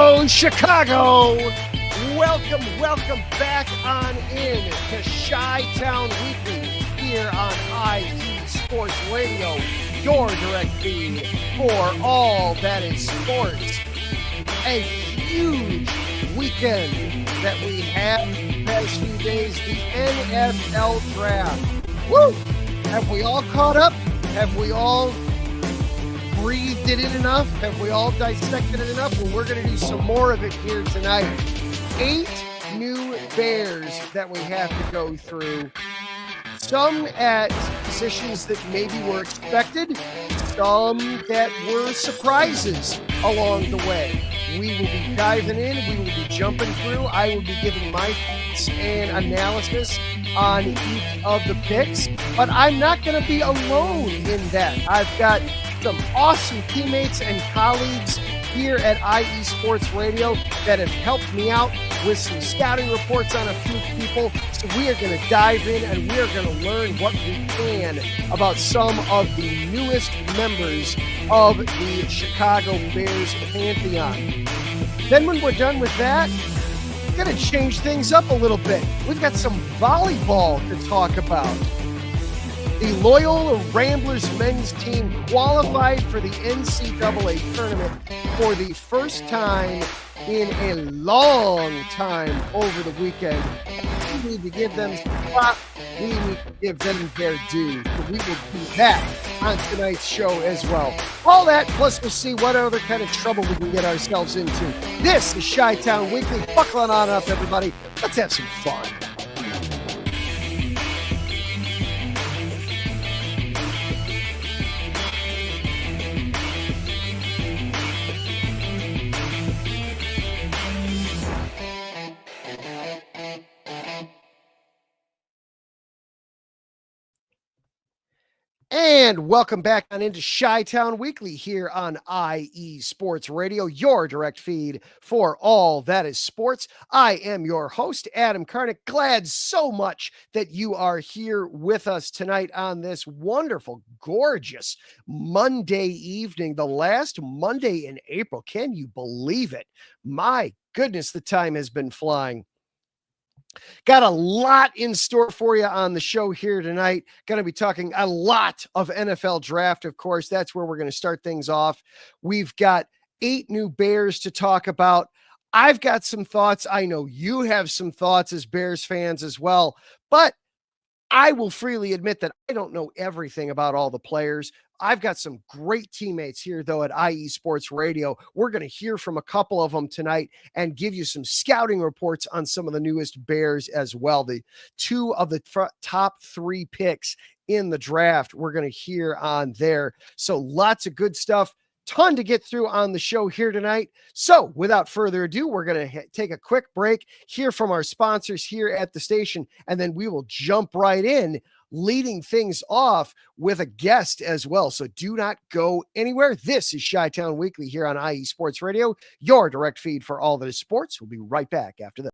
go, Chicago! Welcome back on in to Chi-Town Weekly here on IE Sports Radio, your direct feed for all that is sports. A huge weekend that we have the past few days, the NFL Draft. Woo! Have we all caught up? Have we all breathed it in enough? Have we all dissected it enough? Well, we're going to do some more of it here tonight. 8 new Bears that we have to go through. Some at positions that maybe were expected, some that were surprises along the way. We will be diving in. We will be jumping through. I will be giving my thoughts and analysis on each of the picks, but I'm not going to be alone in that. I've got some awesome teammates and colleagues here at IE Sports Radio that have helped me out with some scouting reports on a few people. So we are going to dive in and we are going to learn what we can about some of the newest members of the Chicago Bears pantheon. Then when we're done with that, we're going to change things up a little bit. We've got some volleyball to talk about. The Loyola Ramblers men's team qualified for the NCAA Tournament for the first time in a long time over the weekend. We need to give them some props. We need to give them their due. So we will do that on tonight's show as well. All that, plus we'll see what other kind of trouble we can get ourselves into. This is Chi-Town Weekly. Buckle on up, everybody. Let's have some fun. And welcome back on into Chi-Town Weekly here on IE Sports Radio, your direct feed for all that is sports. I am your host, Adam Karnick. Glad so much that you are here with us tonight on this wonderful, gorgeous Monday evening, the last Monday in April. Can you believe it? My goodness, the time has been flying. Got a lot in store for you on the show here tonight. Going to be talking a lot of NFL draft, of course. That's where we're going to start things off. We've got 8 new Bears to talk about. I've got some thoughts. I know you have some thoughts as Bears fans as well, but I will freely admit that I don't know everything about all the players. I've got some great teammates here, though, at IE Sports Radio. We're going to hear from a couple of them tonight and give you some scouting reports on some of the newest Bears as well. The 2 of the top 3 picks in the draft we're going to hear on there. So lots of good stuff. Ton to get through on the show here tonight. So without further ado, we're going to take a quick break, hear from our sponsors here at the station, and then we will jump right in, leading things off with a guest as well. So do not go anywhere. This is Chi-Town Weekly here on IE Sports Radio, your direct feed for all that is sports. We'll be right back after this.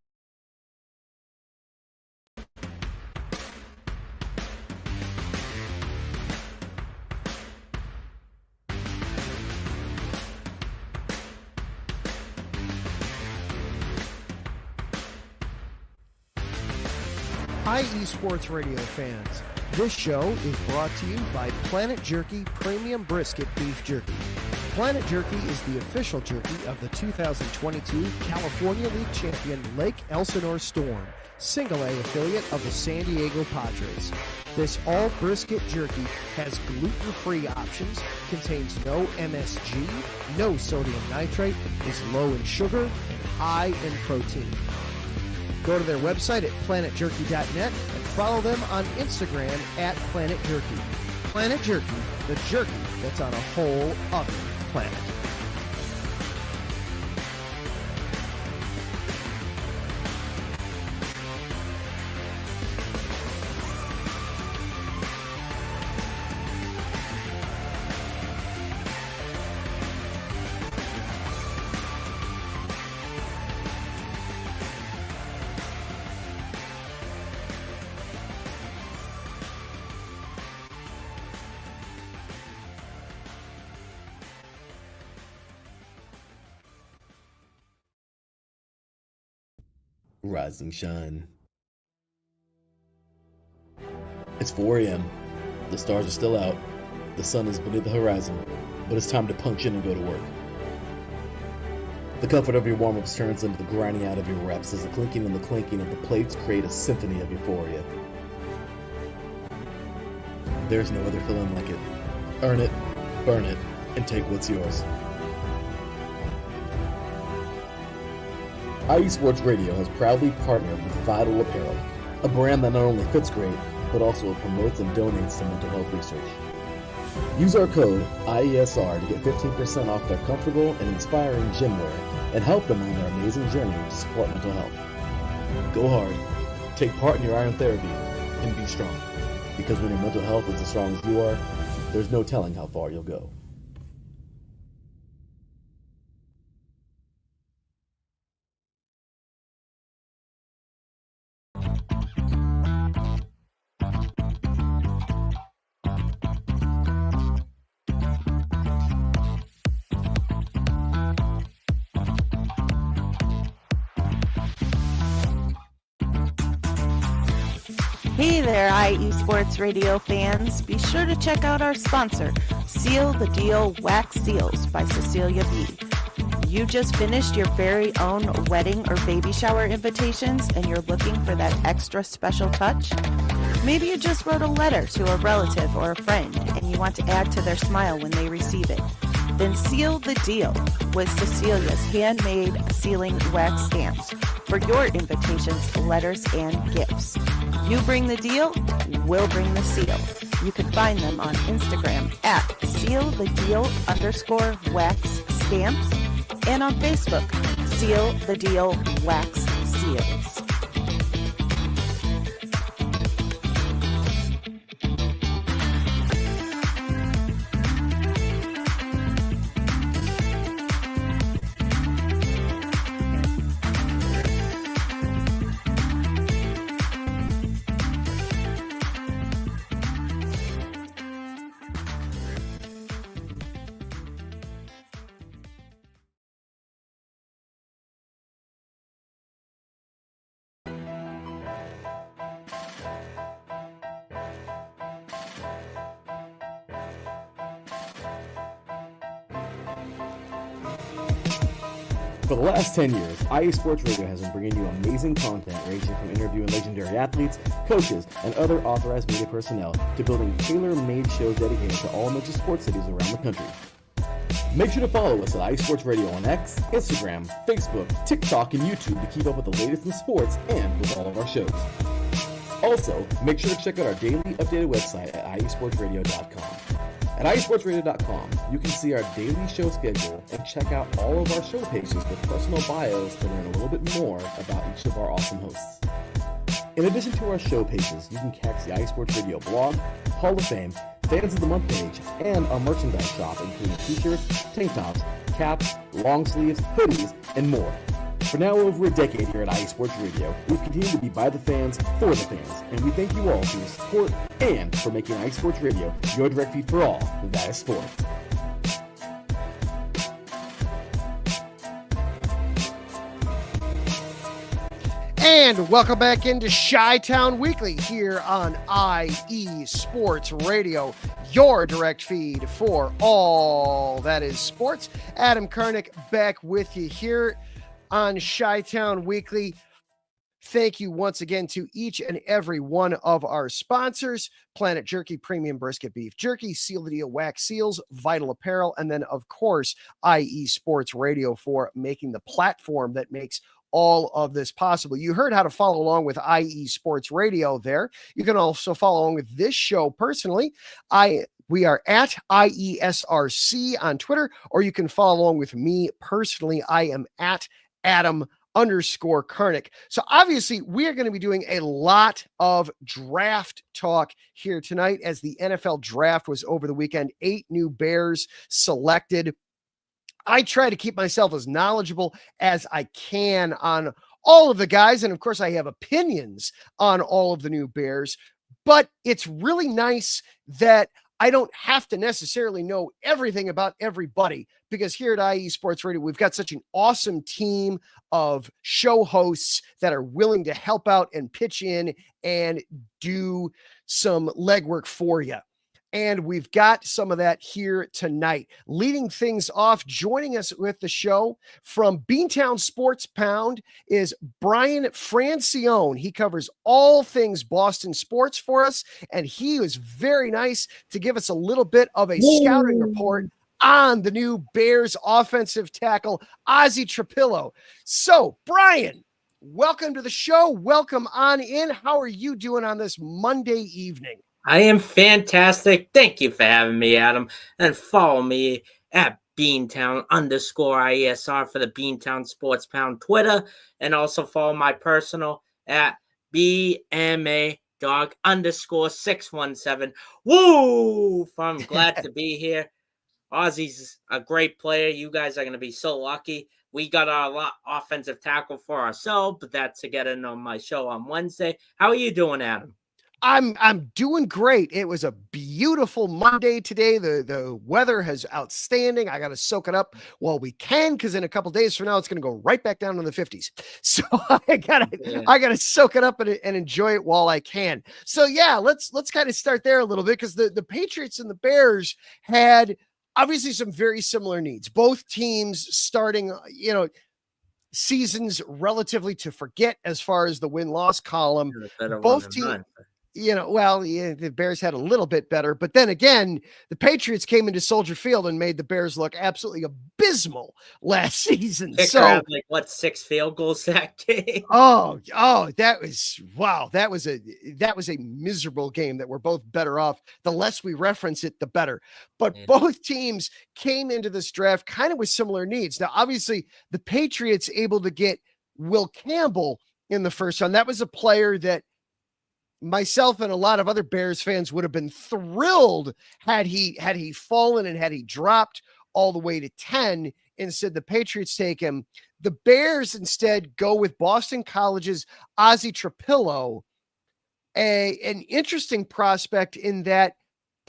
IE Sports Radio fans, this show is brought to you by Planet Jerky Premium Brisket Beef Jerky. Planet Jerky is the official jerky of the 2022 California League champion Lake Elsinore Storm, single-A affiliate of the San Diego Padres. This all-brisket jerky has gluten-free options, contains no MSG, no sodium nitrate, is low in sugar, and high in protein. Go to their website at planetjerky.net and follow them on Instagram at Planet Jerky. Planet Jerky, the jerky that's on a whole other planet. rise and shine. It's 4 a.m. The stars are still out. The sun is beneath the horizon, but it's time to punch in and go to work. The comfort of your warm-ups turns into the grinding out of your reps as the clinking and the clinking of the plates create a symphony of euphoria. There's no other feeling like it. Earn it, burn it, and take what's yours. IE Sports Radio has proudly partnered with Vital Apparel, a brand that not only fits great, but also promotes and donates to mental health research. Use our code IESR to get 15% off their comfortable and inspiring gym wear and help them on their amazing journey to support mental health. Go hard, take part in your iron therapy, and be strong. Because when your mental health is as strong as you are, there's no telling how far you'll go. Hey there, IE Sports Radio fans. Be sure to check out our sponsor, Seal the Deal Wax Seals by Cecilia B. You just finished your very own wedding or baby shower invitations and you're looking for that extra special touch? Maybe you just wrote a letter to a relative or a friend and you want to add to their smile when they receive it. Then seal the deal with Cecilia's handmade sealing wax stamps for your invitations, letters, and gifts. You bring the deal, we'll bring the seal. You can find them on Instagram at sealthedeal_wax stamps and on Facebook, Seal the Deal Wax Seals. For the last 10 years, IE Sports Radio has been bringing you amazing content ranging from interviewing legendary athletes, coaches, and other authorized media personnel to building tailor-made shows dedicated to all major sports cities around the country. Make sure to follow us at IE Sports Radio on X, Instagram, Facebook, TikTok, and YouTube to keep up with the latest in sports and with all of our shows. Also, make sure to check out our daily updated website at iesportsradio.com. At iesportsradio.com, you can see our daily show schedule and check out all of our show pages with personal bios to learn a little bit more about each of our awesome hosts. In addition to our show pages, you can catch the IE Sports Radio blog, Hall of Fame, Fans of the Month page, and our merchandise shop including t-shirts, tank tops, caps, long sleeves, hoodies, and more. For now over a decade here at IE Sports Radio, we've continued to be by the fans, for the fans, and we thank you all for your support and for making IE Sports Radio your direct feed for all that is sport. And welcome back into Chi-Town Weekly here on IE Sports Radio, your direct feed for all that is sports. Adam Karnick back with you here on Chi-Town Weekly. Thank you once again to each and every one of our sponsors: Planet Jerky, Premium Brisket Beef Jerky, Seal the Deal Wax Seals, Vital Apparel, and then, of course, IE Sports Radio for making the platform that makes all of this possible. You heard how to follow along with IE Sports Radio there. You can also follow along with this show personally. We are at IESRC on Twitter, or you can follow along with me personally. I am at Adam_Karnick. So obviously we are going to be doing a lot of draft talk here tonight as the NFL draft was over the weekend. 8 new Bears selected. I try to keep myself as knowledgeable as I can on all of the guys. And of course I have opinions on all of the new Bears, but it's really nice that I don't have to necessarily know everything about everybody, because here at IE Sports Radio, we've got such an awesome team of show hosts that are willing to help out and pitch in and do some legwork for you. And we've got some of that here tonight. Leading things off, joining us with the show from Beantown Sports Pound is Brian Brancione. He covers all things Boston sports for us, and he was very nice to give us a little bit of a scouting report on the new Bears offensive tackle, Ozzy Trapilo. So, Brian, welcome to the show. Welcome on in. How are you doing on this Monday evening? I am fantastic. Thank you for having me, Adam. And follow me at Beantown_IESR for the Beantown Sports Pound Twitter. And also follow my personal at BMADog_617. Woo! I'm glad to be here. Ozzy's a great player. You guys are going to be so lucky. We got our offensive tackle for ourselves, but that's to get in on my show on Wednesday. How are you doing, Adam? I'm doing great. It was a beautiful Monday today. The weather has outstanding. I got to soak it up while we can, because in a couple days from now, it's going to go right back down to the 50s. So I gotta soak it up and enjoy it while I can. So yeah, let's kind of start there a little bit, because the Patriots and the Bears had obviously some very similar needs. Both teams starting, seasons relatively to forget as far as the win-loss column. Both teams. The Bears had a little bit better, but then again, the Patriots came into Soldier Field and made the Bears look absolutely abysmal last season. So, 6 field goals that game? Oh, that was a miserable game that we're both better off. The less we reference it, the better. But both teams came into this draft kind of with similar needs. Now, obviously, the Patriots able to get Will Campbell in the first round. That was a player that myself and a lot of other Bears fans would have been thrilled had he fallen and had he dropped all the way to 10. Instead, the Patriots take him. The Bears instead go with Boston College's Ozzy Trapilo, an interesting prospect in that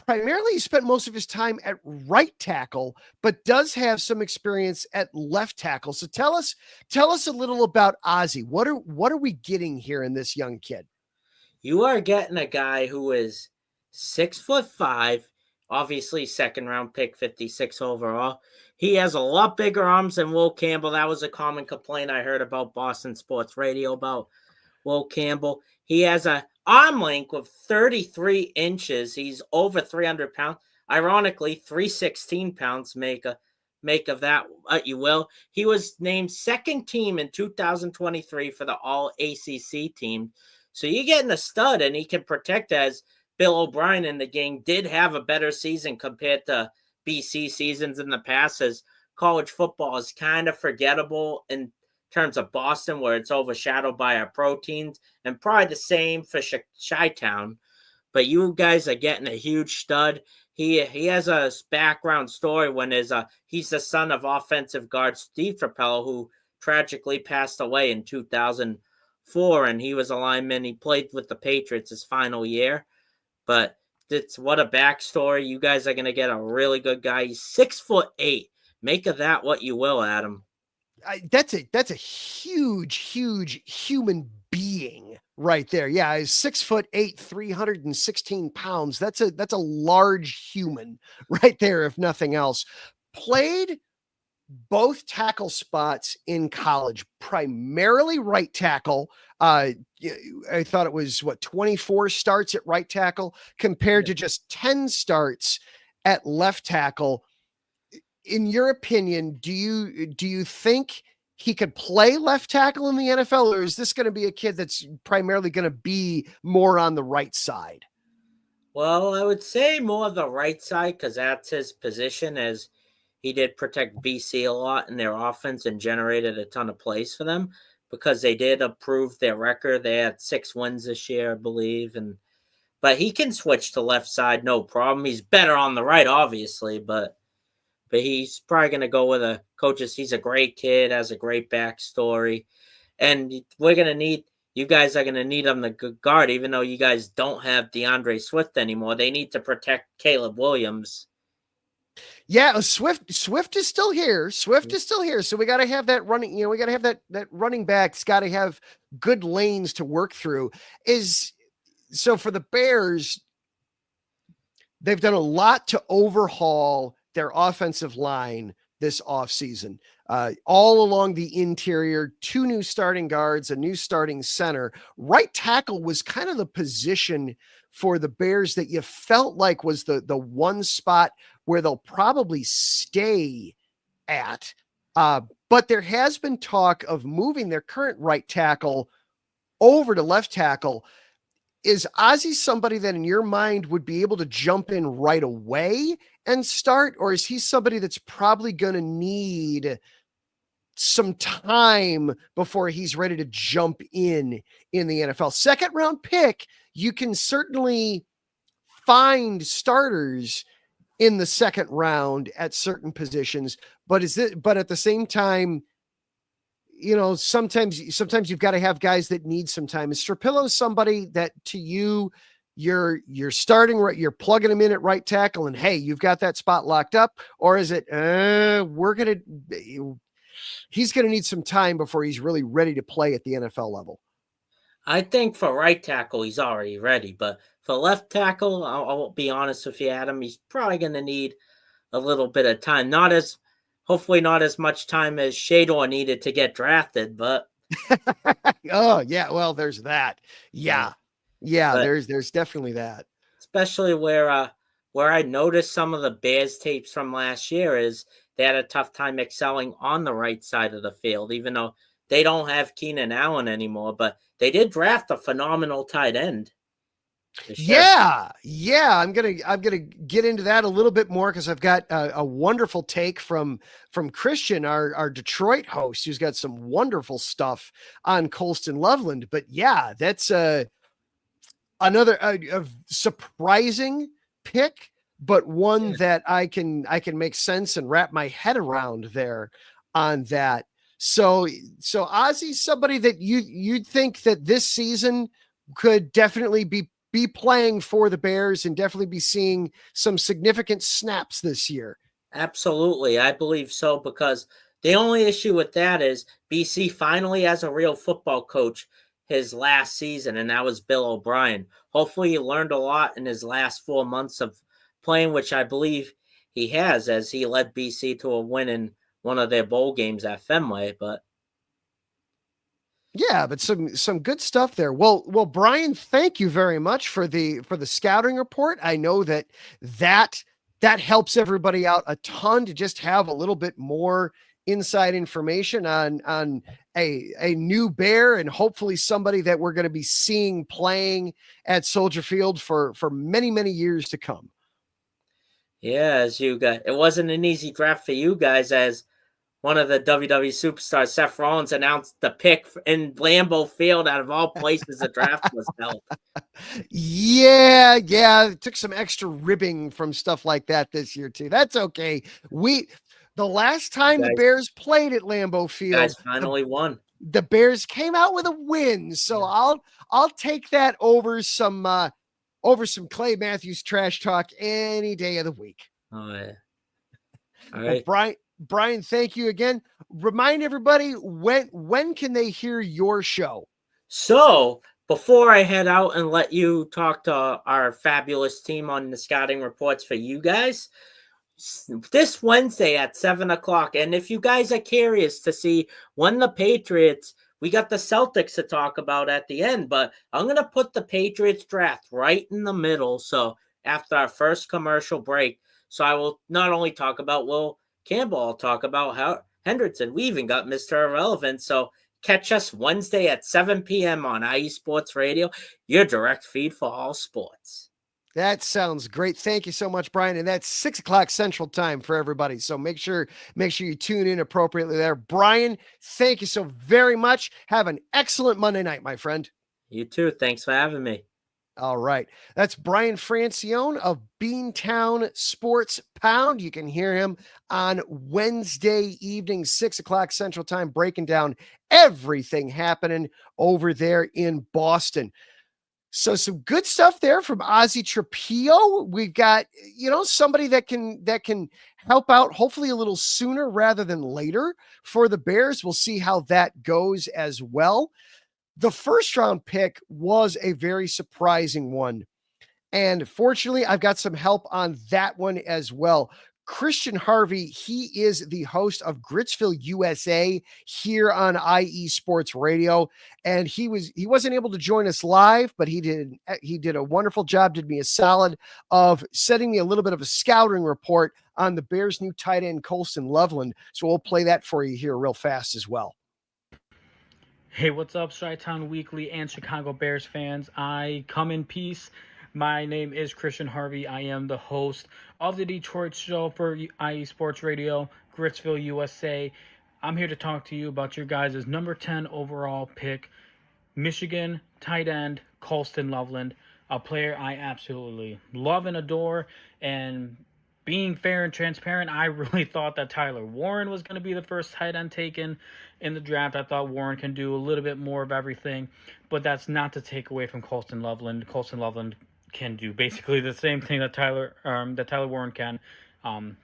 primarily he spent most of his time at right tackle, but does have some experience at left tackle. So tell us a little about Ozzy. What are we getting here in this young kid? You are getting a guy who is 6'5", obviously second round pick, 56 overall. He has a lot bigger arms than Will Campbell. That was a common complaint I heard about Boston Sports Radio about Will Campbell. He has an arm length of 33 inches. He's over 300 pounds. Ironically, 316 pounds make of that what you will. He was named second team in 2023 for the All ACC team. So you're getting a stud, and he can protect, as Bill O'Brien in the game did have a better season compared to BC seasons in the past, as college football is kind of forgettable in terms of Boston, where it's overshadowed by our pro teams, and probably the same for Citation. But you guys are getting a huge stud. He has a background story when he's the son of offensive guard Steve Trapilo, who tragically passed away in 2004, and he was a lineman. He played with the Patriots his final year. But what a backstory. You guys are going to get a really good guy. He's 6'8". Make of that what you will, Adam. That's a huge human being right there. Yeah, he's 6'8", 316 pounds. That's a large human right there, if nothing else. Played both tackle spots in college, primarily right tackle. I thought it was 24 starts at right tackle compared to just 10 starts at left tackle. In your opinion, do you think he could play left tackle in the NFL, or is this going to be a kid that's primarily going to be more on the right side? Well, I would say more of the right side, because that's his position, as he did protect BC a lot in their offense and generated a ton of plays for them, because they did improve their record. They had 6 wins this year, I believe. But he can switch to left side, no problem. He's better on the right, obviously, but he's probably going to go with a coaches. He's a great kid, has a great backstory. And we're going to need, you guys are going to need him to guard, even though you guys don't have DeAndre Swift anymore. They need to protect Caleb Williams. Yeah, Swift is still here. Swift is still here. So we got to have that running, we got to have that running back's got to have good lanes to work through. So for the Bears, they've done a lot to overhaul their offensive line this offseason. All along the interior, 2 new starting guards, a new starting center. Right tackle was kind of the position for the Bears that you felt like was the one spot where they'll probably stay at. But there has been talk of moving their current right tackle over to left tackle. Is Ozzy somebody that in your mind would be able to jump in right away and start? Or is he somebody that's probably going to need some time before he's ready to jump in the NFL? Second round pick, you can certainly find starters in the second round at certain positions, but at the same time, sometimes you've got to have guys that need some time. Is Trapilo somebody that to you, you're starting right, you're plugging him in at right tackle and hey, you've got that spot locked up? Or is it, he's going to need some time before he's really ready to play at the NFL level? I think for right tackle, he's already ready. But for left tackle, I'll be honest with you, Adam, he's probably going to need a little bit of time. Hopefully not as much time as Shador needed to get drafted, but. Oh, yeah. Well, there's that. Yeah. There's definitely that. Especially where I noticed some of the Bears tapes from last year is they had a tough time excelling on the right side of the field, even though they don't have Keenan Allen anymore, but they did draft a phenomenal tight end. Yeah. I'm gonna get into that a little bit more because I've got a wonderful take from Christian, our Detroit host, who's got some wonderful stuff on Colston Loveland. But yeah, that's another a surprising pick, but one that I can make sense and wrap my head around there on that. So Ozzy's somebody that you'd think that this season could definitely be playing for the Bears and definitely be seeing some significant snaps this year. Absolutely. I believe so, because the only issue with that is BC finally has a real football coach his last season, and that was Bill O'Brien. Hopefully he learned a lot in his last 4 months of playing, which I believe he has, as he led BC to a win in one of their bowl games at Fenway. But yeah, but some good stuff there. Well, Brian, thank you very much for the scouting report. I know that helps everybody out a ton to just have a little bit more inside information on a new Bear, and hopefully somebody that we're going to be seeing playing at Soldier Field for many, many years to come. Yeah, it wasn't an easy draft for you guys, as one of the WWE superstars, Seth Rollins, announced the pick in Lambeau Field, out of all places the draft was held. Yeah. It took some extra ribbing from stuff like that this year too. That's okay. The last time the Bears played at Lambeau Field, guys finally won. The Bears came out with a win. So I'll take that over some Clay Matthews trash talk any day of the week. Oh yeah. All right. Well, Brian, thank you again. Remind everybody, when can they hear your show? So before I head out and let you talk to our fabulous team on the scouting reports for you guys, this Wednesday at 7:00. And if you guys are curious to see when the Patriots, we got the Celtics to talk about at the end, but I'm going to put the Patriots draft right in the middle. So after our first commercial break, so I will not only talk about Will Campbell, I'll talk about how Hendrickson. We even got Mr. Irrelevant. So catch us Wednesday at 7 p.m. on IE Sports Radio, your direct feed for all sports. That sounds great. Thank you so much, Brian. And that's 6:00 Central Time for everybody. So make sure you tune in appropriately there. Brian, thank you so very much. Have an excellent Monday night, my friend. You too. Thanks for having me. All right. That's Brian Francione of Beantown Sports Pound. You can hear him on Wednesday evening, 6 o'clock Central Time, breaking down everything happening over there in Boston. So some good stuff there from Ozzy Trapilo. We've got, somebody that can help out hopefully a little sooner rather than later for the Bears. We'll see how that goes as well. The first round pick was a very surprising one. And fortunately, I've got some help on that one as well. Christian Harvey, he is the host of Gristville, USA here on IE Sports Radio. And he wasn't able to join us live, but he did a wonderful job, did me a solid of sending me a little bit of a scouting report on the Bears' new tight end, Colston Loveland. So we'll play that for you here real fast as well. Hey, what's up, Chi-Town Weekly and Chicago Bears fans? I come in peace. My name is Christian Harvey. I am the host of the Detroit show for IE Sports Radio, Gristville, USA. I'm here to talk to you about your guys' number 10 overall pick, Michigan tight end Colston Loveland, a player I absolutely love and adore. And being fair and transparent, I really thought that Tyler Warren was going to be the first tight end taken in the draft. I thought Warren can do a little bit more of everything, but that's not to take away from Colston Loveland. Colston Loveland can do basically the same thing that Tyler Warren can,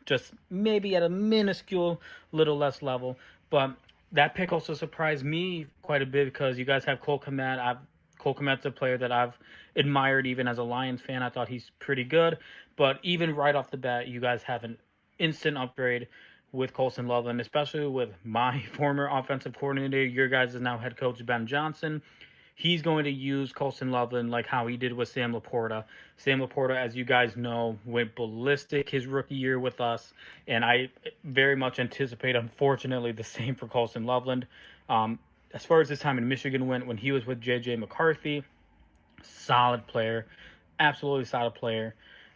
just maybe at a minuscule little less level. But that pick also surprised me quite a bit because you guys have Cole Kmet. Cole Kmet's a player that I've admired even as a Lions fan. I thought he's pretty good. But even right off the bat, you guys have an instant upgrade with Colston Loveland, especially with my former offensive coordinator, your guys' now head coach, Ben Johnson. He's going to use Colston Loveland like how he did with Sam Laporta. Sam Laporta, as you guys know, went ballistic his rookie year with us, and I very much anticipate, unfortunately, the same for Colston Loveland. As far as his time in Michigan went, when he was with J.J. McCarthy, solid player, absolutely solid player.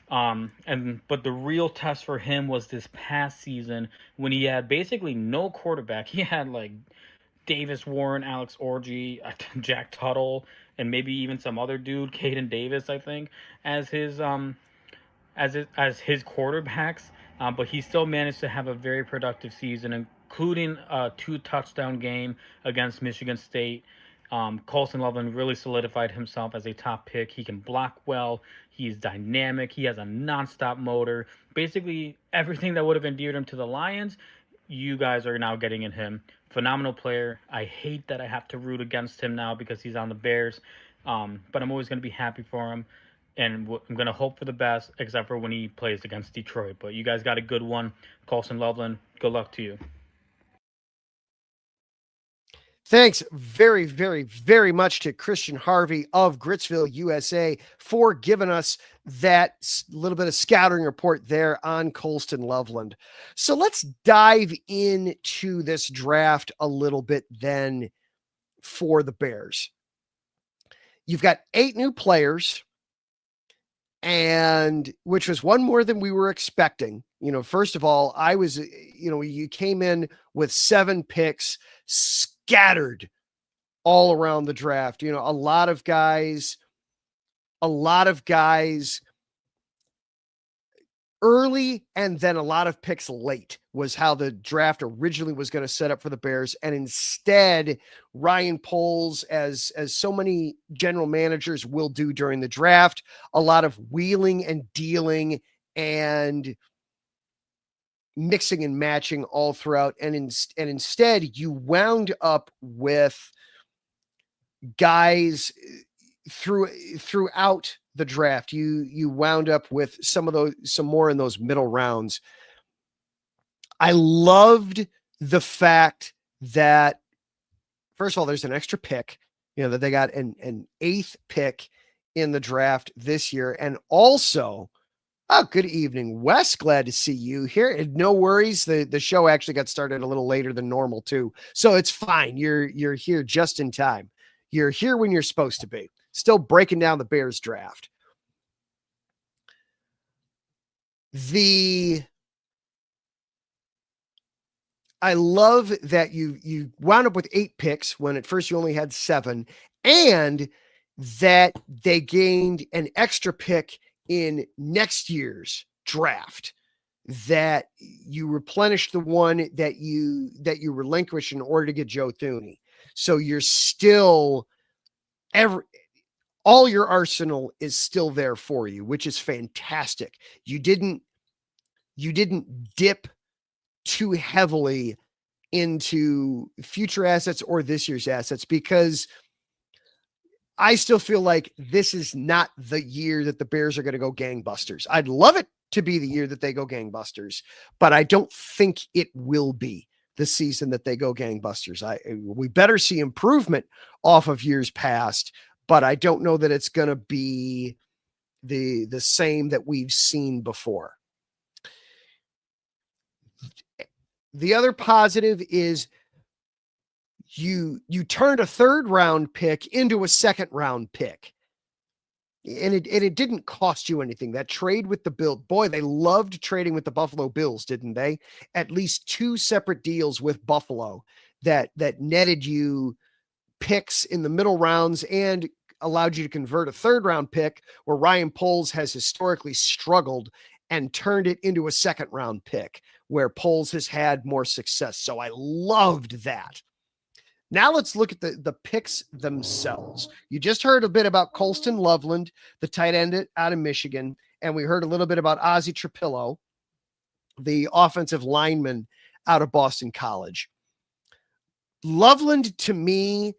But the real test for him was this past season when he had basically no quarterback. He had like Davis Warren, Alex Orji, Jack Tuttle, and maybe even some other dude, Caden Davis, I think, as his quarterbacks. But he still managed to have a very productive season, including a 2-touchdown game against Michigan State. Colston Loveland really solidified himself as a top pick. He can block well. He's dynamic. He has a nonstop motor. Basically, everything that would have endeared him to the Lions, you guys are now getting in him. Phenomenal player. I hate that I have to root against him now because he's on the Bears. But I'm always going to be happy for him. And I'm going to hope for the best, except for when he plays against Detroit. But you guys got a good one. Colston Loveland, good luck to you. Thanks very, very, very much to Christian Harvey of Gristville, USA, for giving us that little bit of scouting report there on Colston Loveland. So let's dive into this draft a little bit then for the Bears. You've got 8 new players, and which was one more than we were expecting. First of all, you came in with 7 picks scattered all around the draft. A lot of guys early and then a lot of picks late was how the draft originally was going to set up for the Bears. And instead, Ryan Poles, as so many general managers will do during the draft, a lot of wheeling and dealing and mixing and matching all throughout. And instead you wound up with guys throughout the draft. You wound up with some more in those middle rounds. I loved the fact that, first of all, there's an extra pick, that they got an 8th pick in the draft this year. And also, good evening, Wes. Glad to see you here. No worries. The show actually got started a little later than normal too. So it's fine. You're here just in time. You're here when you're supposed to be. Still breaking down the Bears draft. I love that you wound up with 8 picks when at first you only had 7, and that they gained an extra pick in next year's draft, that you replenished the one that you relinquished in order to get Joe Thuney. So you're still all your arsenal is still there for you, which is fantastic. You didn't dip too heavily into future assets or this year's assets, because I still feel like this is not the year that the Bears are going to go gangbusters. I'd love it to be the year that they go gangbusters, but I don't think it will be the season that they go gangbusters. We better see improvement off of years past, but I don't know that it's going to be the same that we've seen before. The other positive is you turned a third round pick into a second round pick. And it didn't cost you anything. That trade with the Bills, boy, they loved trading with the Buffalo Bills, didn't they? At least 2 separate deals with Buffalo that netted you picks in the middle rounds and allowed you to convert a third round pick where Ryan Poles has historically struggled, and turned it into a second round pick where Poles has had more success. So I loved that. Now let's look at the picks themselves. You just heard a bit about Colston Loveland, the tight end out of Michigan, and we heard a little bit about Ozzy Trapilo, the offensive lineman out of Boston College. Loveland, to me,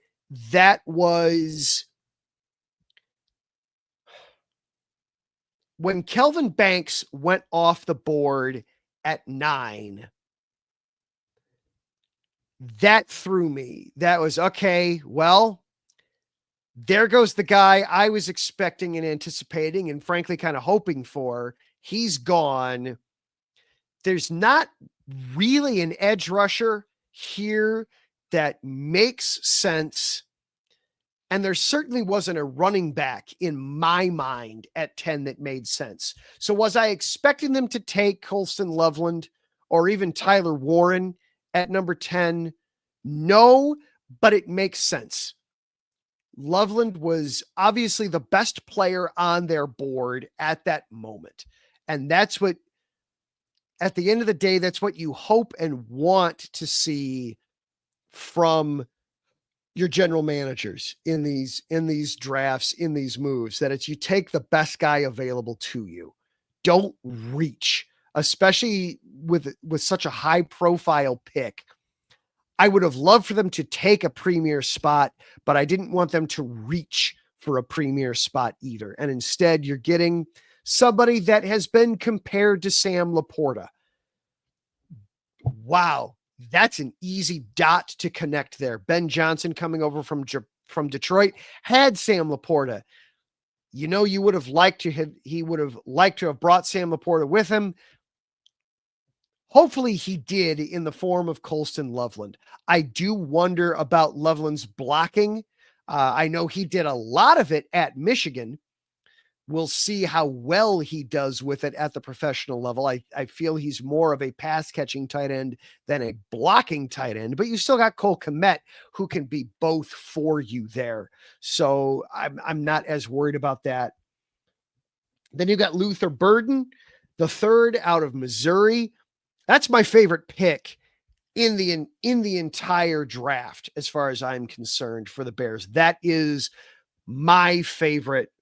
that was when Kelvin Banks went off the board at 9. That threw me. That was okay. Well, there goes the guy I was expecting and anticipating and frankly kind of hoping for. He's gone. There's not really an edge rusher here that makes sense. And there certainly wasn't a running back in my mind at 10 that made sense. So was I expecting them to take Colston Loveland or even Tyler Warren at number 10? No, but it makes sense. Loveland was obviously the best player on their board at that moment. And that's what, at the end of the day, that's what you hope and want to see from your general managers in these drafts, in these moves, that it's you take the best guy available to you. Don't reach, especially with such a high profile pick. I would have loved for them to take a premier spot, but I didn't want them to reach for a premier spot either. And instead, you're getting somebody that has been compared to Sam Laporta. Wow. That's an easy dot to connect there. Ben Johnson coming over from Detroit had Sam Laporta. You know, he would have liked to have brought Sam Laporta with him. Hopefully he did in the form of Colston Loveland. I do wonder about Loveland's blocking. I know he did a lot of it at Michigan. We'll see how well he does with it at the professional level. I feel he's more of a pass catching tight end than a blocking tight end, but you still got Cole Kmet who can be both for you there. So I'm not as worried about that. Then you got Luther Burden, the third out of Missouri. That's my favorite pick in the entire draft, as far as I'm concerned, for the Bears. That is my favorite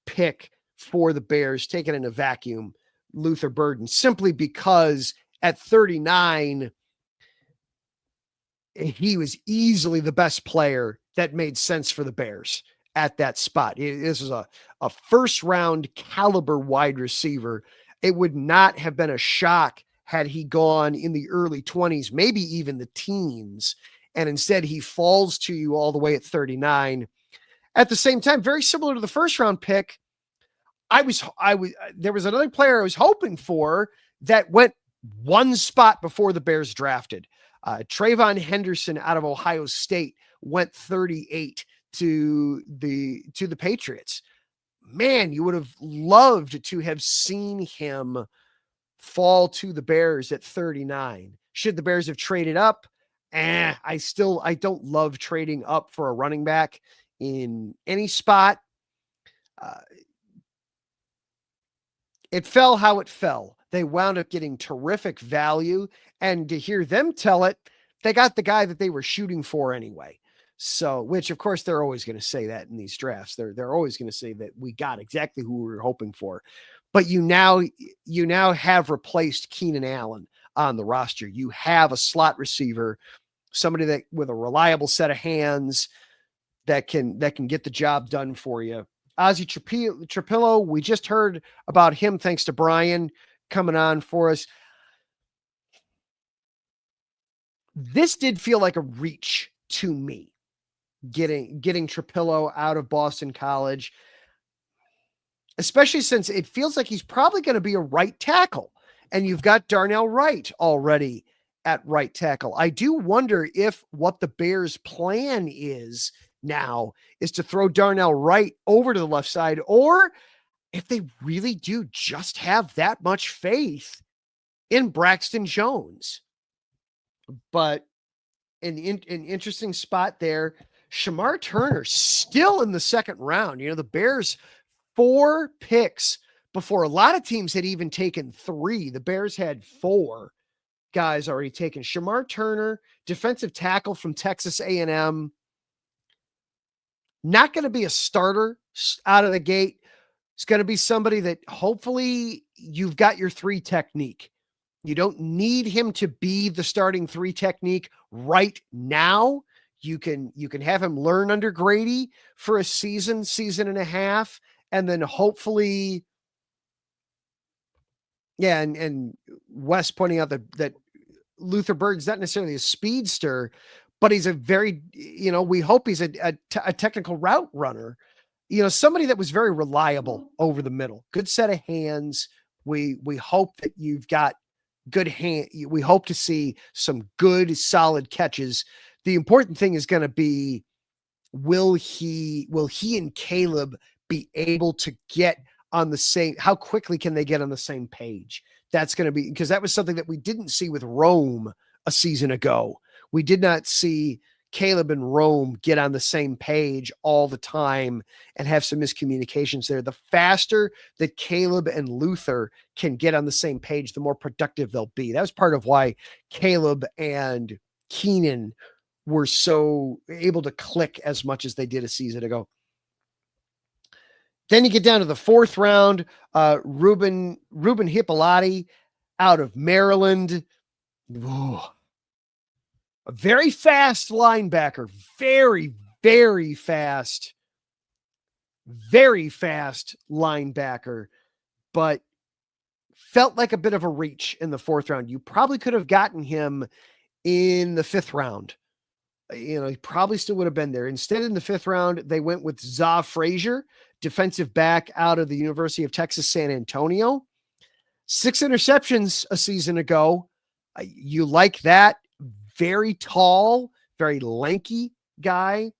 pick for the Bears, taken in a vacuum, Luther Burden, simply because at 39, he was easily the best player that made sense for the Bears at that spot. This is a first round caliber wide receiver. It would not have been a shock had he gone in the early 20s, maybe even the teens, and instead he falls to you all the way at 39. At the same time, very similar to the first round pick, there was another player I was hoping for that went one spot before the Bears drafted. Trayvon Henderson out of Ohio State went 38 to the Patriots. Man, you would have loved to have seen him fall to the Bears at 39. Should the Bears have traded up? I don't love trading up for a running back in any spot. It fell how it fell. They wound up getting terrific value, and to hear them tell it, they got the guy that they were shooting for anyway. So, which of course they're always going to say that in these drafts. They're always going to say that we got exactly who we were hoping for. But you now have replaced Keenan Allen on the roster. You have a slot receiver, somebody that with a reliable set of hands that can get the job done for you. Ozzy Trapilo, we just heard about him thanks to Brian coming on for us. This did feel like a reach to me, getting Trapilo out of Boston College, especially since it feels like he's probably going to be a right tackle, and you've got Darnell Wright already at right tackle. I do wonder if what the Bears' plan is now is to throw Darnell Wright over to the left side, or if they really do just have that much faith in Braxton Jones. But an interesting spot there. Shamar Turner still in the second round. You know, the Bears 4 picks before a lot of teams had even taken 3. The Bears had 4 guys already taken. Shamar Turner, defensive tackle from Texas A&M. Not going to be a starter out of the gate. It's going to be somebody that hopefully you've got your 3 technique. You don't need him to be the starting 3 technique right now. You can have him learn under Grady for a season and a half, and then hopefully, yeah. And Wes pointing out that Luther Bird's not necessarily a speedster, but he's a very, we hope he's a technical route runner, somebody that was very reliable over the middle, good set of hands. We hope that you've got good hand. We hope to see some good, solid catches. The important thing is going to be, will he and Caleb be able to get on the same, how quickly can they get on the same page? That's going to be, because that was something that we didn't see with Rome a season ago. We did not see Caleb and Rome get on the same page all the time and have some miscommunications there. The faster that Caleb and Luther can get on the same page, the more productive they'll be. That was part of why Caleb and Keenan were so able to click as much as they did a season ago. Then you get down to the 4th round, Ruben Hippolyte out of Maryland. Ooh. A very fast linebacker, very, very fast linebacker, but felt like a bit of a reach in the 4th round. You probably could have gotten him in the 5th round. He probably still would have been there. Instead, in the 5th round, they went with Zaw Frazier, defensive back out of the University of Texas, San Antonio. 6 interceptions a season ago. You like that? Very tall, very lanky guy.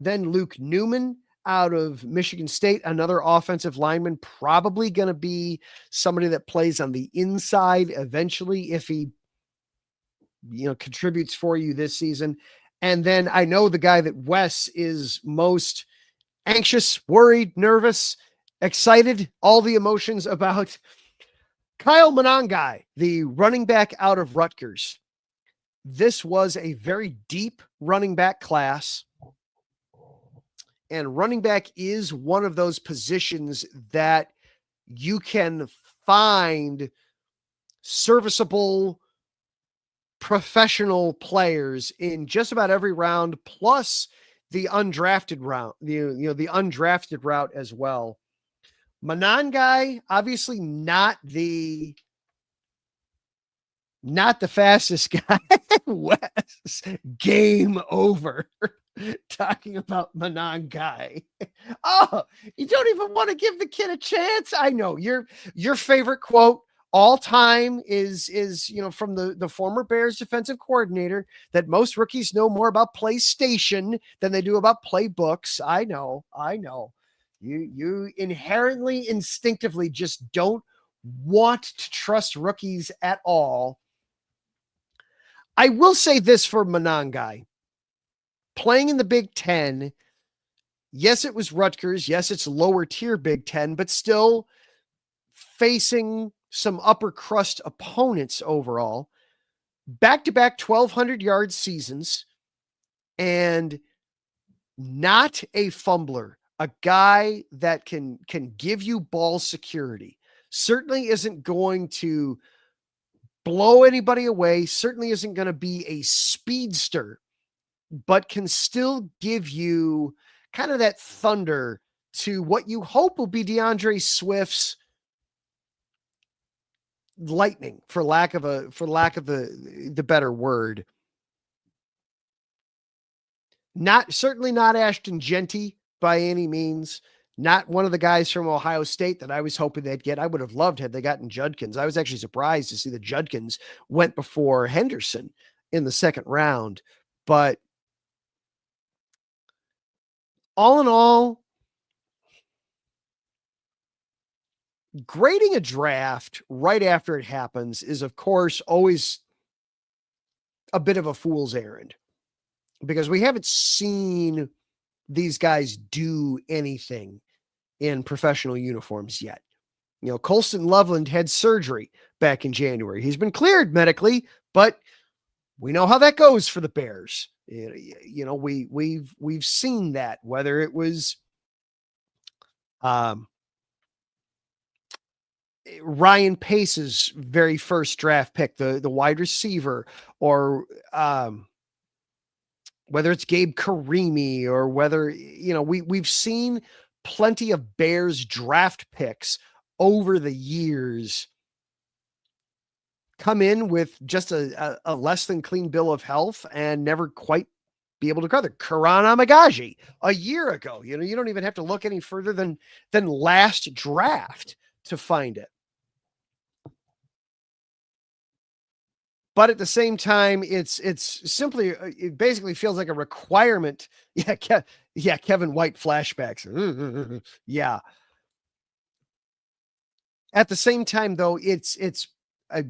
Then Luke Newman out of Michigan State, another offensive lineman, probably going to be somebody that plays on the inside eventually if he, contributes for you this season. And then I know the guy that Wes is most anxious, worried, nervous, excited, all the emotions about, Kyle Monangai, the running back out of Rutgers. This was a very deep running back class, and running back is one of those positions that you can find serviceable professional players in just about every round, plus the undrafted round, the undrafted route as well. Monangai, obviously not the fastest guy. Wes, game over. Talking about Monangai. Oh, you don't even want to give the kid a chance. I know your favorite quote all time is from the former Bears defensive coordinator, that most rookies know more about PlayStation than they do about playbooks. I know. You inherently, instinctively just don't want to trust rookies at all. I will say this for Monangai. Playing in the Big Ten, Yes, it was Rutgers. Yes, it's lower tier Big Ten, but still facing some upper crust opponents overall. Back-to-back 1,200-yard seasons, and not a fumbler, a guy that can give you ball security. Certainly isn't going to blow anybody away, certainly isn't going to be a speedster, but can still give you kind of that thunder to what you hope will be DeAndre Swift's lightning, for lack of the better word. Certainly not Ashton Genty by any means. Not one of the guys from Ohio State that I was hoping they'd get. I would have loved had they gotten Judkins. I was actually surprised to see that Judkins went before Henderson in the second round. But all in all, grading a draft right after it happens is, of course, always a bit of a fool's errand, because we haven't seen these guys do anything in professional uniforms yet. Colston Loveland had surgery back in January. He's been cleared medically, but we know how that goes for the Bears. We've seen that, whether it was Ryan Pace's very first draft pick, the wide receiver, or whether it's Gabe Karimi, or whether, we've seen plenty of Bears draft picks over the years come in with just a less than clean bill of health and never quite be able to cover. Karan Amagaji a year ago, you don't even have to look any further than last draft to find it. But at the same time, it's simply, it basically feels like a requirement. Yeah, Kevin White flashbacks. Yeah. At the same time, though, it's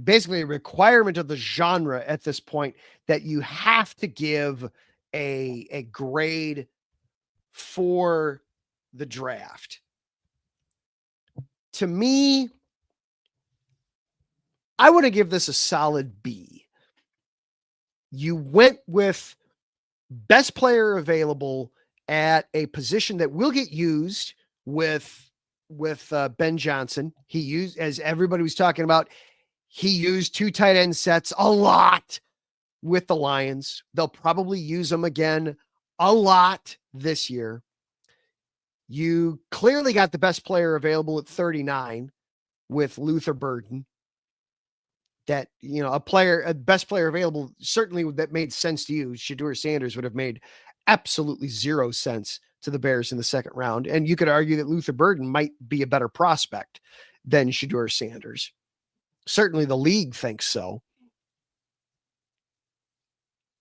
basically a requirement of the genre at this point that you have to give a grade for the draft. To me, I want to give this a solid B. You went with best player available at a position that will get used with Ben Johnson. He used, as everybody was talking about, he used 2 tight end sets a lot with the Lions. They'll probably use them again a lot this year. You clearly got the best player available at 39 with Luther Burden. That, a best player available, certainly that made sense to you. Shedeur Sanders would have made absolutely zero sense to the Bears in the second round. And you could argue that Luther Burden might be a better prospect than Shedeur Sanders. Certainly the league thinks so.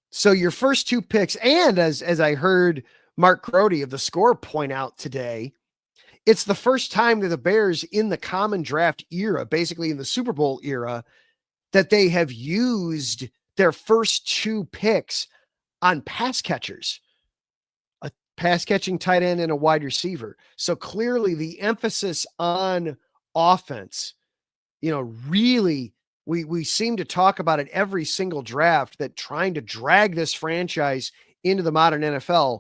So your first 2 picks, and as I heard Mark Crody of The Score point out today, it's the first time that the Bears in the common draft era, basically in the Super Bowl era, that they have used their first 2 picks on pass catchers, a pass catching tight end and a wide receiver. So clearly the emphasis on offense, really, we seem to talk about it every single draft, that trying to drag this franchise into the modern NFL,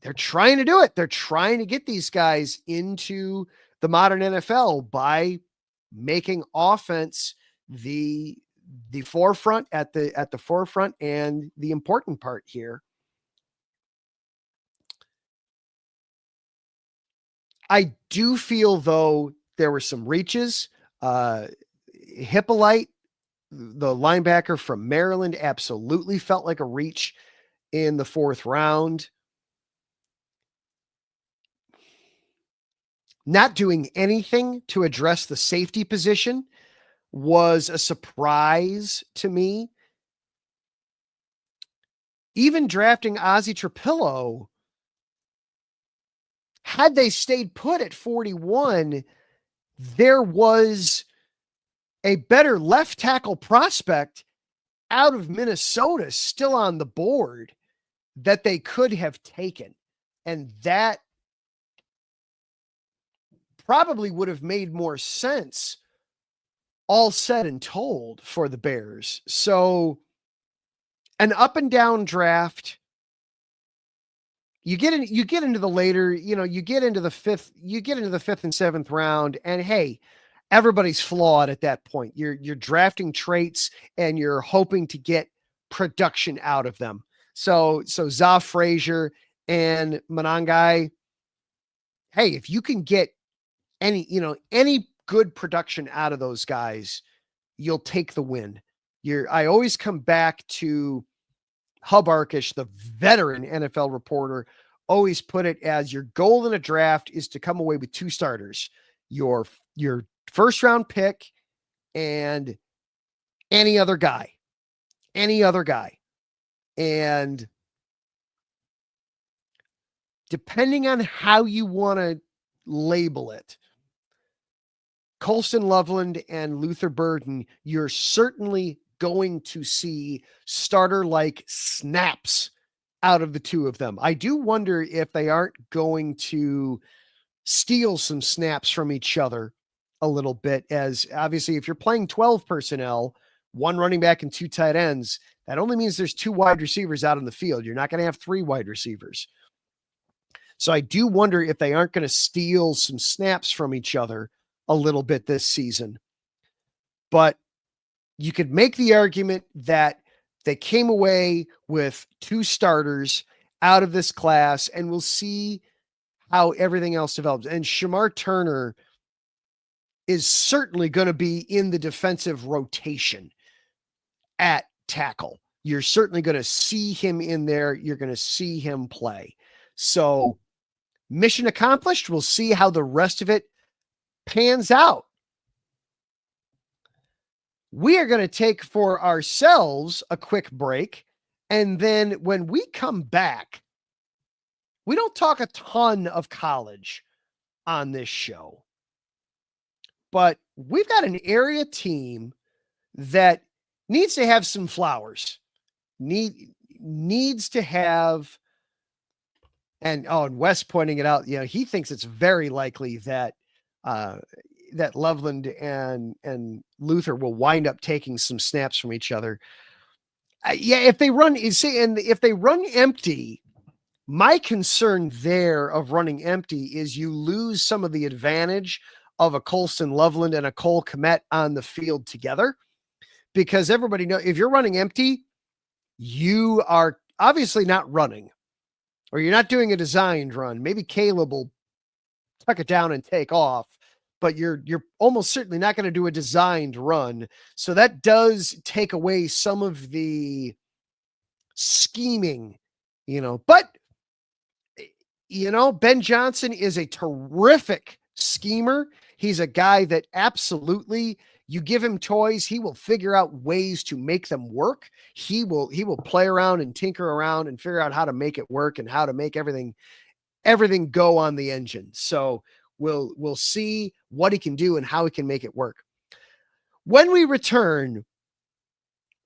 they're trying to do it. They're trying to get these guys into the modern NFL by making offense the forefront at the forefront and the important part here. I do feel, though, there were some reaches. Hippolyte, the linebacker from Maryland, absolutely felt like a reach in the 4th round. Not doing anything to address the safety position was a surprise to me. Even drafting Ozzy Trapilo, had they stayed put at 41, there was a better left tackle prospect out of Minnesota still on the board that they could have taken. And that probably would have made more sense, all said and told, for the Bears. So an up and down draft, you get into the later, you get into the fifth and seventh round, and hey, everybody's flawed at that point. You're drafting traits and you're hoping to get production out of them. So Za Frazier and Monangai, hey, if you can get any good production out of those guys, you'll take the win. I always come back to Hub Arkish, the veteran NFL reporter, always put it as your goal in a draft is to come away with two starters, your first round pick and any other guy. And depending on how you want to label it, Colston Loveland and Luther Burden, you're certainly going to see starter-like snaps out of the two of them. I do wonder if they aren't going to steal some snaps from each other a little bit, as obviously if you're playing 12 personnel, one running back and two tight ends, that only means there's two wide receivers out in the field. You're not going to have three wide receivers. So I do wonder if they aren't going to steal some snaps from each other a little bit this season. But you could make the argument that they came away with two starters out of this class, and we'll see how everything else develops. And Shamar Turner is certainly going to be in the defensive rotation at tackle. You're certainly going to see him in there. You're going to see him play. So mission accomplished. We'll see how the rest of it pans out. We are going to take for ourselves a quick break. And then when we come back, we don't talk a ton of college on this show, but we've got an area team that needs to have some flowers, needs to have, and Wes pointing it out, he thinks it's very likely that that Loveland and Luther will wind up taking some snaps from each other. If they run, if they run empty, my concern there of running empty is you lose some of the advantage of a Colston Loveland and a Cole Kmet on the field together, because everybody knows if you're running empty, you are obviously not running, or you're not doing a designed run. Maybe Caleb will tuck it down and take off, but you're almost certainly not going to do a designed run. So that does take away some of the scheming, but Ben Johnson is a terrific schemer. He's a guy that absolutely, you give him toys, he will figure out ways to make them work. He will play around and tinker around and figure out how to make it work and how to make everything go on the engine. So we'll see what he can do and how he can make it work. When we return,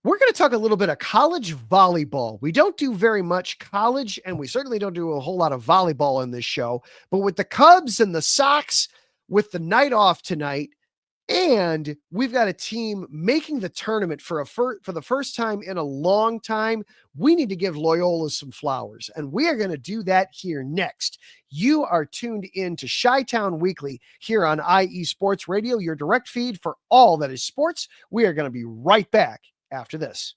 we're going to talk a little bit of college volleyball. We don't do very much college, and we certainly don't do a whole lot of volleyball in this show, but with the Cubs and the Sox, with the night off tonight, and we've got a team making the tournament for the first time in a long time, we need to give Loyola some flowers, and we are going to do that here next. You are tuned in to Chi-Town Weekly here on IE Sports Radio, your direct feed for all that is sports. We are going to be right back after this.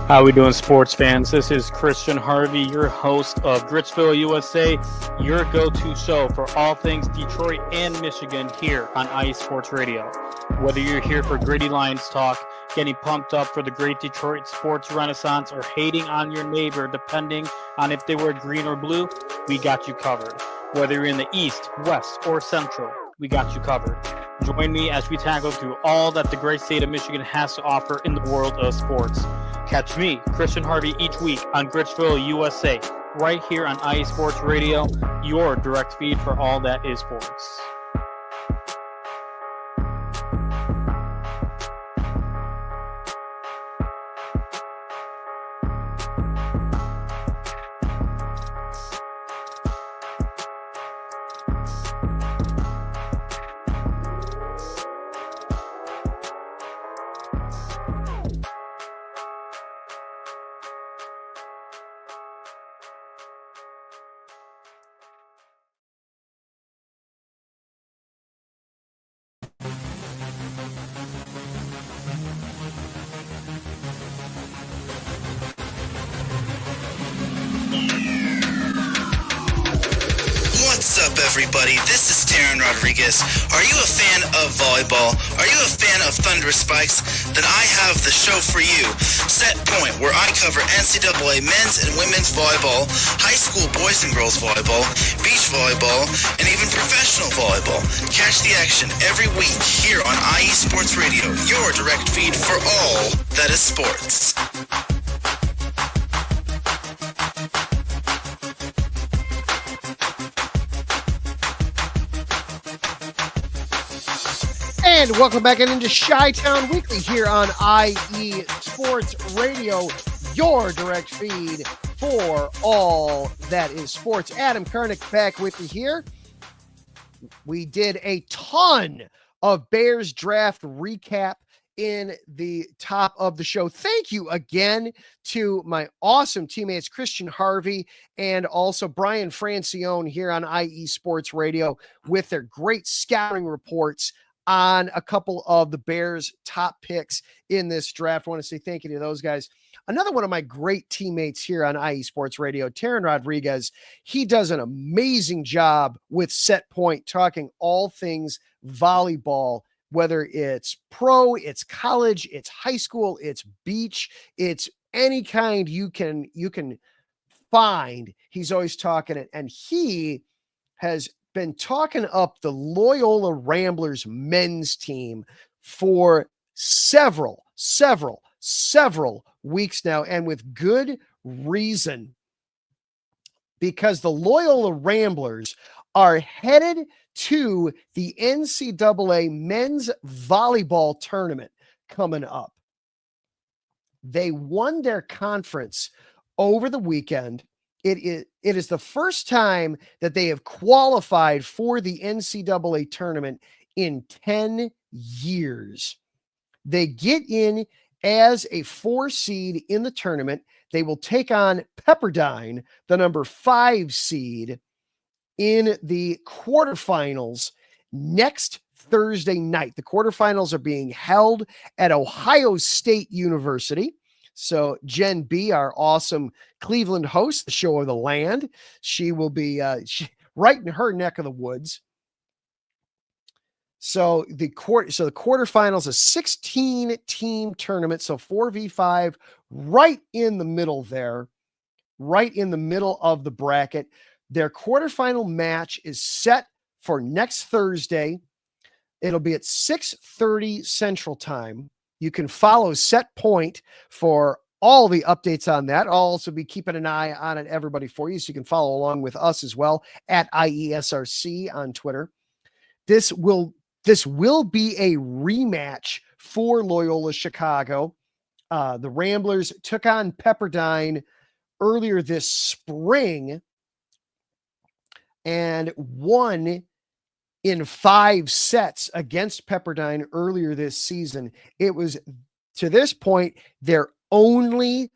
How we doing, sports fans? This is Christian Harvey, your host of Gristville, USA, your go-to show for all things Detroit and Michigan here on IE Sports Radio. Whether you're here for Gritty Lions talk, getting pumped up for the great Detroit sports renaissance, or hating on your neighbor depending on if they were green or blue, we got you covered. Whether you're in the East, West, or Central, we got you covered. Join me as we tackle through all that the great state of Michigan has to offer in the world of sports. Catch me, Christian Harvey, each week on Gristville, USA, right here on IE Sports Radio, your direct feed for all that is sports. up, everybody? This is Taryn Rodriguez. Are you a fan of volleyball? Are you a fan of Thunderous Spikes? Then I have the show for you, Set Point, where I cover NCAA men's and women's volleyball, high school boys and girls volleyball, beach volleyball, and even professional volleyball. Catch the action every week here on IE Sports Radio, your direct feed for all that is sports. And welcome back into Chi-Town Weekly here on IE Sports Radio, your direct feed for all that is sports. Adam Kernick back with you here. We did a ton of Bears draft recap in the top of the show. Thank you again to my awesome teammates, Christian Harvey and also Brian Francione here on IE Sports Radio with their great scouting reports on a couple of the Bears' top picks in this draft. I want to say thank you to those guys. Another one of my great teammates here on IE Sports Radio, Taryn Rodriguez. He does an amazing job with Set Point, talking all things volleyball, whether it's pro, it's college, it's high school, it's beach, it's any kind you can find. He's always talking it, and he has been talking up the Loyola Ramblers men's team for several weeks now, and with good reason, because the Loyola Ramblers are headed to the NCAA men's volleyball tournament coming up. They won their conference over the weekend. It is the first time that they have qualified for the NCAA tournament in 10 years. They get in as a 4 seed in the tournament. They will take on Pepperdine, the number 5 seed, in the quarterfinals next Thursday night. The quarterfinals are being held at Ohio State University. So Jen B., our awesome Cleveland host, the show of the land, she will be right in her neck of the woods. So the quarterfinals, a 16-team tournament, so 4v5, right in the middle there, right in the middle of the bracket. Their quarterfinal match is set for next Thursday. It'll be at 6:30 Central Time. You can follow Set Point for all the updates on that. I'll also be keeping an eye on it, everybody, for you, so you can follow along with us as well at IESRC on Twitter. This will be a rematch for Loyola Chicago. The Ramblers took on Pepperdine earlier this spring and won in 5 sets against Pepperdine earlier this season. It was, to this point, their only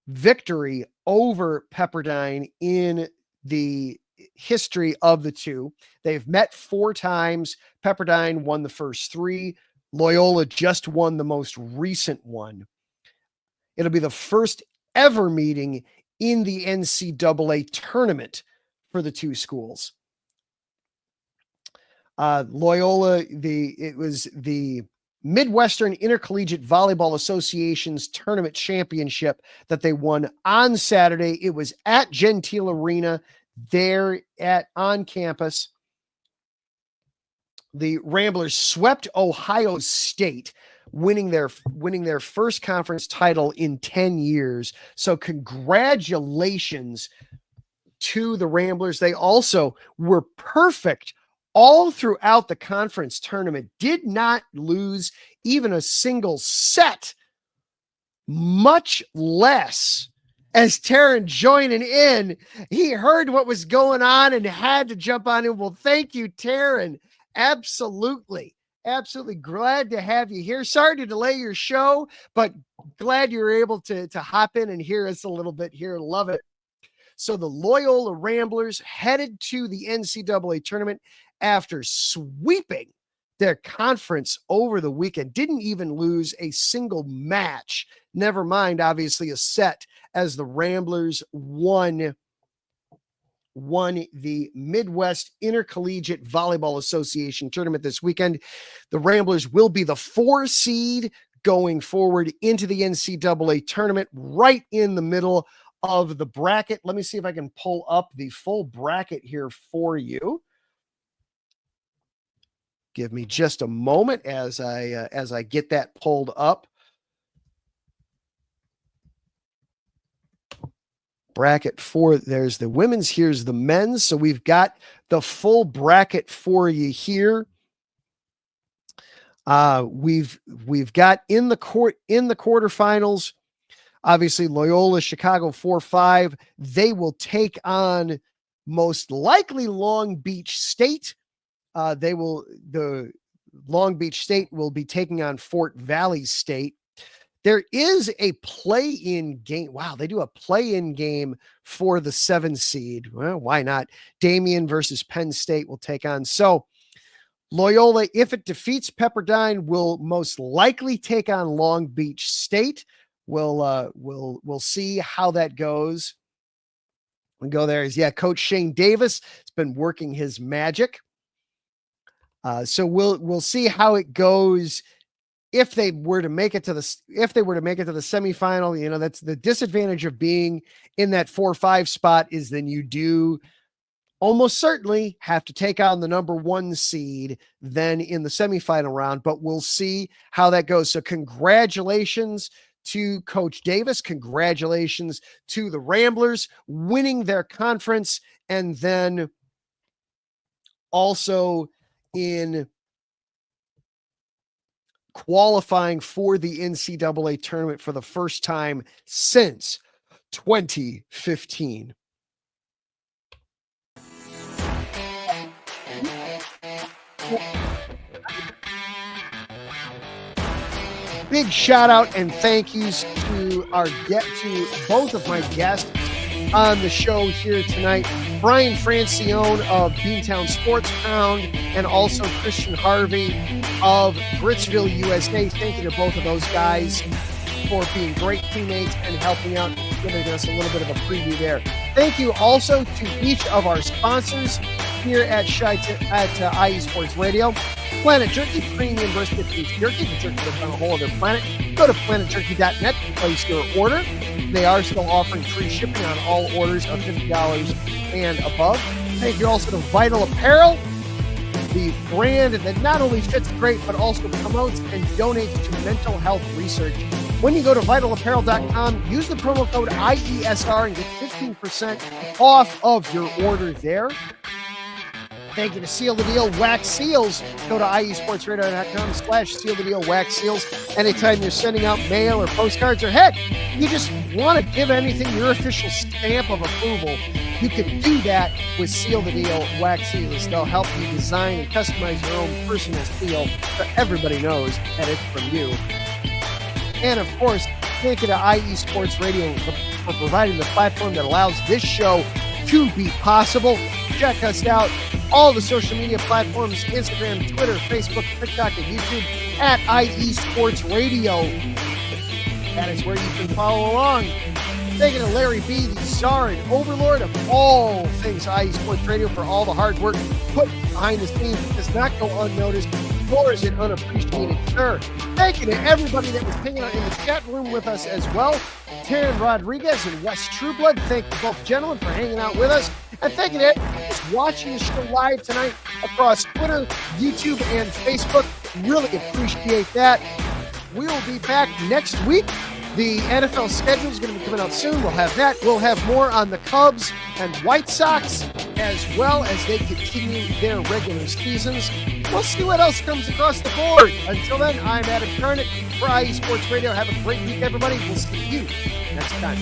victory over Pepperdine in the history of the two. They've met 4 times. Pepperdine won the first 3. Loyola just won the most recent one. It'll be the first ever meeting in the NCAA tournament for the two schools. Loyola, it was the Midwestern Intercollegiate Volleyball Association's tournament championship that they won on Saturday. It was at Gentile Arena there on campus. The Ramblers swept Ohio State, winning their first conference title in 10 years. So congratulations to the Ramblers. They also were perfect all throughout the conference tournament, did not lose even a single set, much less, as Taryn joining in, he heard what was going on and had to jump on in. Well, thank you, Taryn. Absolutely. Absolutely glad to have you here. Sorry to delay your show, but glad you were able to hop in and hear us a little bit here. Love it. So the Loyola Ramblers headed to the NCAA tournament after sweeping their conference over the weekend. Didn't even lose a single match. Never mind, obviously, a set, as the Ramblers won won the Midwest Intercollegiate Volleyball Association tournament this weekend. The Ramblers will be the 4 seed going forward into the NCAA tournament, right in the middle of the bracket. Let me see if I can pull up the full bracket here for you. Give me just a moment as I get that pulled up. Bracket for, there's the women's, here's the men's. So we've got the full bracket for you here. We've got in the quarterfinals, obviously Loyola, Chicago 4-5. They will take on most likely Long Beach State. The Long Beach State will be taking on Fort Valley State. There is a play-in game. Wow, they do a play-in game for the 7 seed. Well, why not? Damien versus Penn State will take on. So Loyola, if it defeats Pepperdine, will most likely take on Long Beach State. We'll see how that goes. We go there. Coach Shane Davis has been working his magic. So we'll see how it goes. If they were to make it to the semifinal, that's the disadvantage of being in that 4-5 spot, is then you do almost certainly have to take on the number 1 seed then in the semifinal round, but we'll see how that goes. So congratulations to Coach Davis. Congratulations to the Ramblers winning their conference, and then also in qualifying for the NCAA tournament for the first time since 2015. Big shout out and thank yous to both of my guests on the show here tonight. Brian Francione of Beantown Sports Pound, and also Christian Harvey of Gristville, USA. Thank you to both of those guys for being great teammates and helping out, giving us a little bit of a preview there. Thank you also to each of our sponsors here at IE Sports Radio. Planet Jerky, premium brisket beef jerky. The jerky that's on a whole other planet. Go to planetjerky.net to place your order. They are still offering free shipping on all orders of $50 and above. Thank you also to Vital Apparel, the brand that not only fits great, but also promotes and donates to mental health research. When you go to vitalapparel.com, use the promo code IESR and get 15% off of your order there. Thank you to Seal the Deal Wax Seals. Go to iesportsradio.com/Seal the Deal Wax Seals. Anytime you're sending out mail or postcards, or heck, you just want to give anything your official stamp of approval, you can do that with Seal the Deal Wax Seals. They'll help you design and customize your own personal seal so everybody knows that it's from you. And of course, thank you to IE Sports Radio for providing the platform that allows this show to be possible. Check us out. All the social media platforms, Instagram, Twitter, Facebook, TikTok, and YouTube at IE Sports Radio. That is where you can follow along. Thank you to Larry B., the czar and overlord of all things IE Sports Radio, for all the hard work put behind the scenes. It does not go unnoticed, nor is it unappreciated, sir. Thank you to everybody that was hanging out in the chat room with us as well. Taryn Rodriguez and Wes Trueblood, thank you both gentlemen for hanging out with us. And thank you to everyone who's watching the show live tonight across Twitter, YouTube, and Facebook. Really appreciate that. We will be back next week. The NFL schedule is going to be coming out soon. We'll have that. We'll have more on the Cubs and White Sox, as well as they continue their regular seasons. We'll see what else comes across the board. Until then, I'm Adam Karnick for IE Sports Radio. Have a great week, everybody. We'll see you next time.